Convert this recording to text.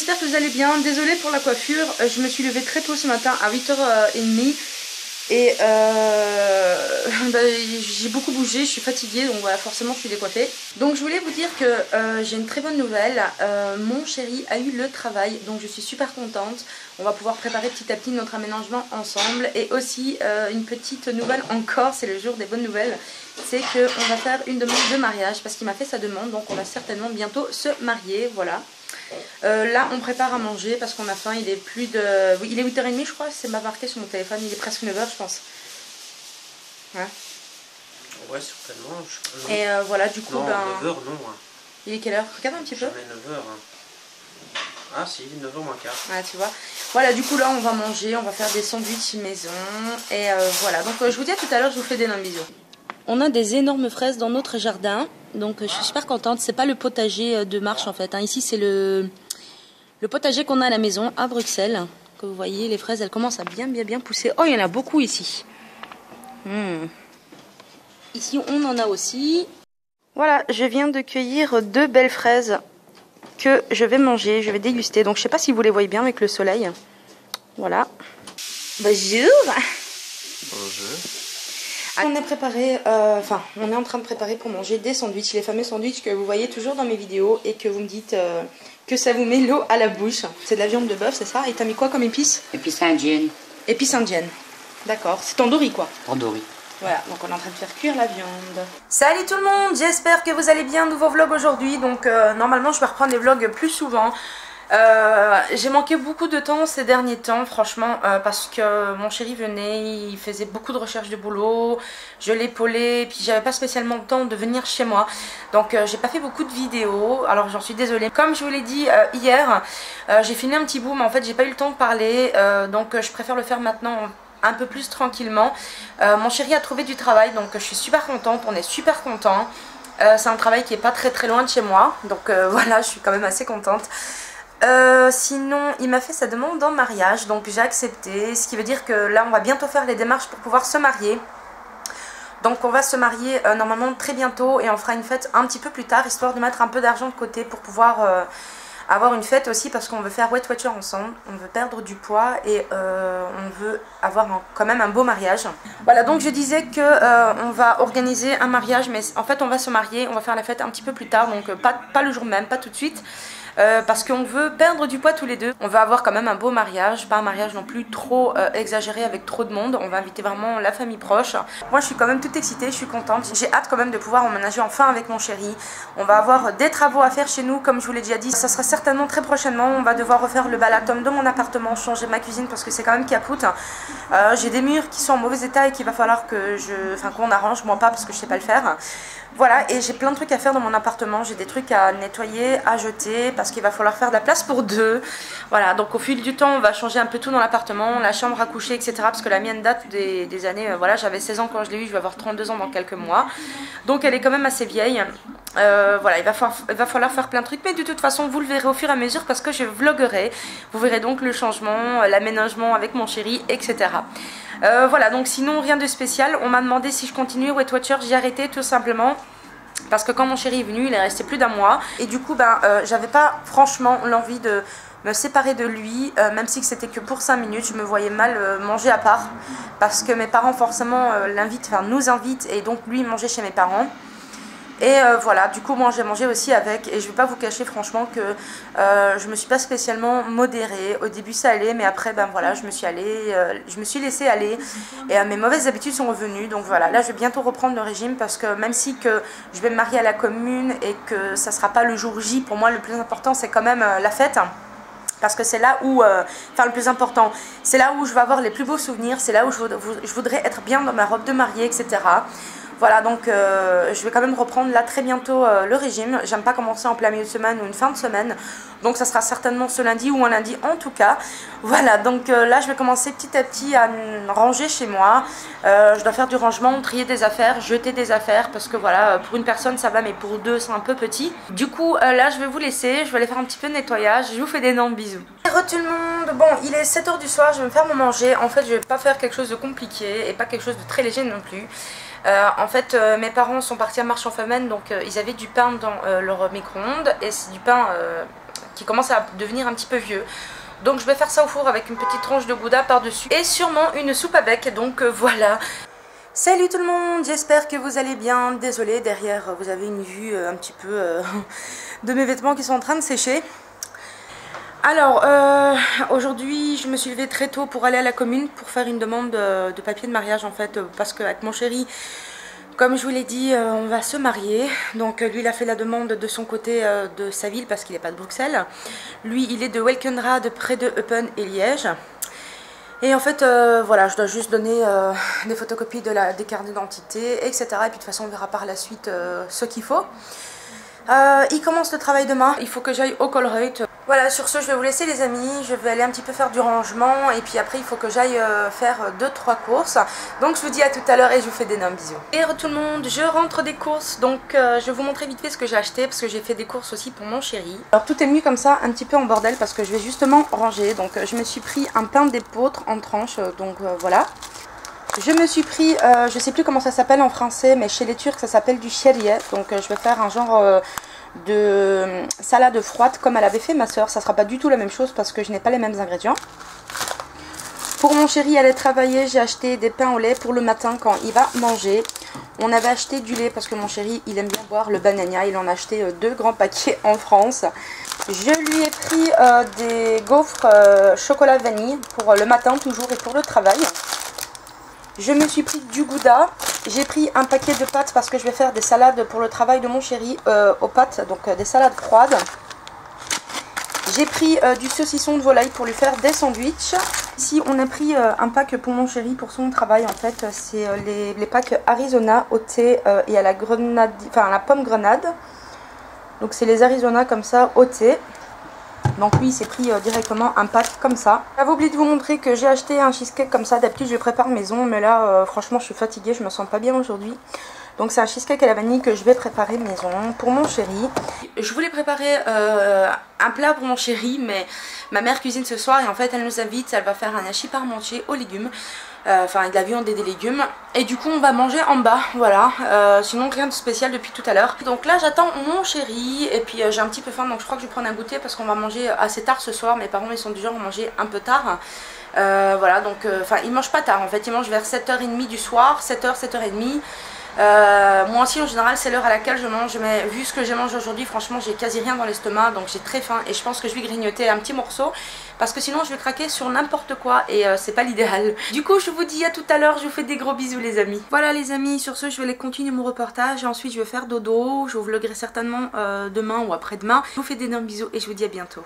j'espère que vous allez bien. Désolée pour la coiffure, je me suis levée très tôt ce matin à 8h30 et bah, j'ai beaucoup bougé, je suis fatiguée, donc voilà, forcément je suis décoiffée. Donc je voulais vous dire que j'ai une très bonne nouvelle, mon chéri a eu le travail, donc je suis super contente. On va pouvoir préparer petit à petit notre aménagement ensemble. Et aussi une petite nouvelle encore, c'est le jour des bonnes nouvelles, c'est qu'on va faire une demande de mariage parce qu'il m'a fait sa demande, donc on va certainement bientôt se marier, voilà. Là on prépare à manger parce qu'on a faim, il est plus de... Oui, il est 8h30 je crois, c'est marqué sur mon téléphone, il est presque 9h je pense. Ouais, ouais certainement. Et voilà du coup... Non, ben... 9h non. Il est quelle heure? Regarde un petit peu. Jamais 9h. Ah si, 9h moins quart. Ouais, tu vois. Voilà, du coup là on va manger, on va faire des sandwichs maison. Et voilà, donc je vous dis à tout à l'heure, je vous fais d'énormes bisous. On a des énormes fraises dans notre jardin, donc je suis super contente. C'est pas le potager de marche en fait, hein. Ici c'est le potager qu'on a à la maison à Bruxelles. Comme vous voyez, les fraises elles commencent à bien pousser. Oh, il y en a beaucoup ici. Ici on en a aussi. Voilà, je viens de cueillir 2 belles fraises que je vais manger, je vais déguster. Donc je sais pas si vous les voyez bien avec le soleil. Voilà. Bonjour. Bonjour. On est préparé, on est en train de préparer pour manger des sandwichs, les fameux sandwichs que vous voyez toujours dans mes vidéos et que vous me dites que ça vous met l'eau à la bouche. C'est de la viande de bœuf, c'est ça? Et t'as mis quoi comme épice? Épice indienne. Épice indienne. D'accord, c'est tandoori quoi. Tandoori. Voilà, donc on est en train de faire cuire la viande. Salut tout le monde, j'espère que vous allez bien. Nouveau vlog aujourd'hui, donc normalement je vais reprendre les vlogs plus souvent. J'ai manqué beaucoup de temps ces derniers temps franchement parce que mon chéri venait, il faisait beaucoup de recherches de boulot, je l'épaulais, puis j'avais pas spécialement le temps de venir chez moi, donc j'ai pas fait beaucoup de vidéos, alors j'en suis désolée. Comme je vous l'ai dit hier, j'ai filmé un petit bout mais en fait j'ai pas eu le temps de parler, donc je préfère le faire maintenant un peu plus tranquillement. Mon chéri a trouvé du travail, donc je suis super contente, on est super contents. C'est un travail qui est pas très loin de chez moi, donc voilà, je suis quand même assez contente. Sinon il m'a fait sa demande en mariage, donc j'ai accepté, ce qui veut dire que là on va bientôt faire les démarches pour pouvoir se marier. Donc on va se marier normalement très bientôt et on fera une fête un petit peu plus tard, histoire de mettre un peu d'argent de côté pour pouvoir avoir une fête aussi, parce qu'on veut faire Weight Watcher ensemble, on veut perdre du poids et on veut avoir quand même un beau mariage. Voilà, donc je disais que on va organiser un mariage, mais en fait on va se marier, on va faire la fête un petit peu plus tard, donc pas le jour même, pas tout de suite. Parce qu'on veut perdre du poids tous les deux. On va avoir quand même un beau mariage, pas un mariage non plus trop exagéré avec trop de monde. On va inviter vraiment la famille proche. Moi je suis quand même toute excitée, je suis contente. J'ai hâte quand même de pouvoir emménager enfin avec mon chéri. On va avoir des travaux à faire chez nous, comme je vous l'ai déjà dit. Ça sera certainement très prochainement. On va devoir refaire le balatum de mon appartement, changer ma cuisine parce que c'est quand même capoute. J'ai des murs qui sont en mauvais état et qu'il va falloir que qu'on arrange, moi pas parce que je sais pas le faire. Voilà, et j'ai plein de trucs à faire dans mon appartement, j'ai des trucs à nettoyer, à jeter, parce qu'il va falloir faire de la place pour 2. Voilà, donc au fil du temps, on va changer un peu tout dans l'appartement, la chambre à coucher, etc. Parce que la mienne date des années, voilà, j'avais 16 ans quand je l'ai eu, je vais avoir 32 ans dans quelques mois. Donc elle est quand même assez vieille. Voilà, il va falloir faire plein de trucs, mais de toute façon, vous le verrez au fur et à mesure parce que je vloggerai. Vous verrez donc le changement, l'aménagement avec mon chéri, etc. Voilà, donc sinon rien de spécial. On m'a demandé si je continuais Weight Watcher, j'ai arrêté tout simplement parce que quand mon chéri est venu, il est resté plus d'un mois et du coup j'avais pas franchement l'envie de me séparer de lui, même si c'était que pour 5 minutes. Je me voyais mal manger à part parce que mes parents forcément nous invitent, et donc lui mangeait chez mes parents. Et voilà, du coup moi j'ai mangé aussi avec, et je vais pas vous cacher franchement que je me suis pas spécialement modérée. Au début ça allait, mais après voilà, je me suis laissée aller et mes mauvaises habitudes sont revenues. Donc voilà, là je vais bientôt reprendre le régime parce que même si que je vais me marier à la commune et que ça sera pas le jour J, pour moi le plus important c'est quand même la fête. Parce que c'est là où, le plus important, c'est là où je vais avoir les plus beaux souvenirs, c'est là où je voudrais être bien dans ma robe de mariée, etc. Voilà, donc je vais quand même reprendre là très bientôt le régime. J'aime pas commencer en plein milieu de semaine ou une fin de semaine. Donc ça sera certainement ce lundi ou un lundi en tout cas. Voilà, donc là je vais commencer petit à petit à ranger chez moi. Je dois faire du rangement, trier des affaires, jeter des affaires. Parce que voilà, pour une personne ça va, mais pour 2 c'est un peu petit. Du coup là je vais vous laisser, je vais aller faire un petit peu de nettoyage. Je vous fais d'énormes bisous. Bonjour tout le monde, bon il est 7 h du soir, je vais me faire mon manger. En fait je vais pas faire quelque chose de compliqué et pas quelque chose de très léger non plus. En fait mes parents sont partis à marche en famenne, donc ils avaient du pain dans leur micro-ondes, et c'est du pain qui commence à devenir un petit peu vieux. Donc je vais faire ça au four avec une petite tranche de gouda par-dessus et sûrement une soupe avec, donc voilà. Salut tout le monde, j'espère que vous allez bien. Désolée, derrière vous avez une vue un petit peu de mes vêtements qui sont en train de sécher. Alors, aujourd'hui je me suis levée très tôt pour aller à la commune pour faire une demande de papier de mariage en fait, parce qu'avec mon chéri, comme je vous l'ai dit, on va se marier. Donc lui il a fait la demande de son côté de sa ville parce qu'il n'est pas de Bruxelles. Lui il est de Welkenrade près de Eupen et Liège. Et en fait voilà, je dois juste donner des photocopies des cartes d'identité, etc. Et puis de toute façon on verra par la suite ce qu'il faut. Il commence le travail demain, il faut que j'aille au Colruyt. Voilà, sur ce je vais vous laisser les amis, je vais aller un petit peu faire du rangement et puis après il faut que j'aille faire 2-3 courses. Donc je vous dis à tout à l'heure et je vous fais d'énormes bisous. Et tout le monde, je rentre des courses, donc je vais vous montrer vite fait ce que j'ai acheté parce que j'ai fait des courses aussi pour mon chéri. Alors tout est mis comme ça, un petit peu en bordel parce que je vais justement ranger. Donc je me suis pris un pain d'épeautre en tranches, donc voilà. Je me suis pris, je sais plus comment ça s'appelle en français, mais chez les Turcs ça s'appelle du şehriye. Donc je vais faire un genre de salade froide comme elle avait fait ma soeur. Ça sera pas du tout la même chose parce que je n'ai pas les mêmes ingrédients. Pour mon chéri aller travailler, j'ai acheté des pains au lait pour le matin quand il va manger. On avait acheté du lait parce que mon chéri il aime bien boire le banania. Il en a acheté 2 grands paquets en France. Je lui ai pris des gaufres chocolat vanille pour le matin toujours et pour le travail. Je me suis pris du gouda, j'ai pris un paquet de pâtes parce que je vais faire des salades pour le travail de mon chéri aux pâtes, donc des salades froides. J'ai pris du saucisson de volaille pour lui faire des sandwichs. Ici on a pris un pack pour mon chéri pour son travail en fait, c'est les packs Arizona au thé et à la grenade, enfin à la pomme grenade. Donc c'est les Arizona comme ça au thé. Donc lui il s'est pris directement un pack comme ça. J'avais oublié de vous montrer que j'ai acheté un cheesecake comme ça. D'habitude je prépare maison, mais là franchement je suis fatiguée, je me sens pas bien aujourd'hui. Donc c'est un cheesecake à la vanille que je vais préparer maison pour mon chéri. Je voulais préparer un plat pour mon chéri, mais ma mère cuisine ce soir et en fait elle nous invite, elle va faire un hachis parmentier aux légumes. Enfin avec de la viande et des légumes. Et du coup on va manger en bas, voilà. Sinon rien de spécial depuis tout à l'heure. Donc là j'attends mon chéri et puis j'ai un petit peu faim, donc je crois que je vais prendre un goûter parce qu'on va manger assez tard ce soir. Mes parents ils sont du genre à manger un peu tard. Voilà, donc enfin ils mangent pas tard en fait, ils mangent vers 7h30 du soir, 7h, 7h30. Moi aussi en général c'est l'heure à laquelle je mange, mais vu ce que j'ai mangé aujourd'hui franchement j'ai quasi rien dans l'estomac, donc j'ai très faim et je pense que je vais grignoter un petit morceau parce que sinon je vais craquer sur n'importe quoi et c'est pas l'idéal. Du coup je vous dis à tout à l'heure, je vous fais des gros bisous les amis. Voilà les amis, sur ce je vais aller continuer mon reportage et ensuite je vais faire dodo. Je vous vloguerai certainement demain ou après-demain. Je vous fais d'énormes bisous et je vous dis à bientôt.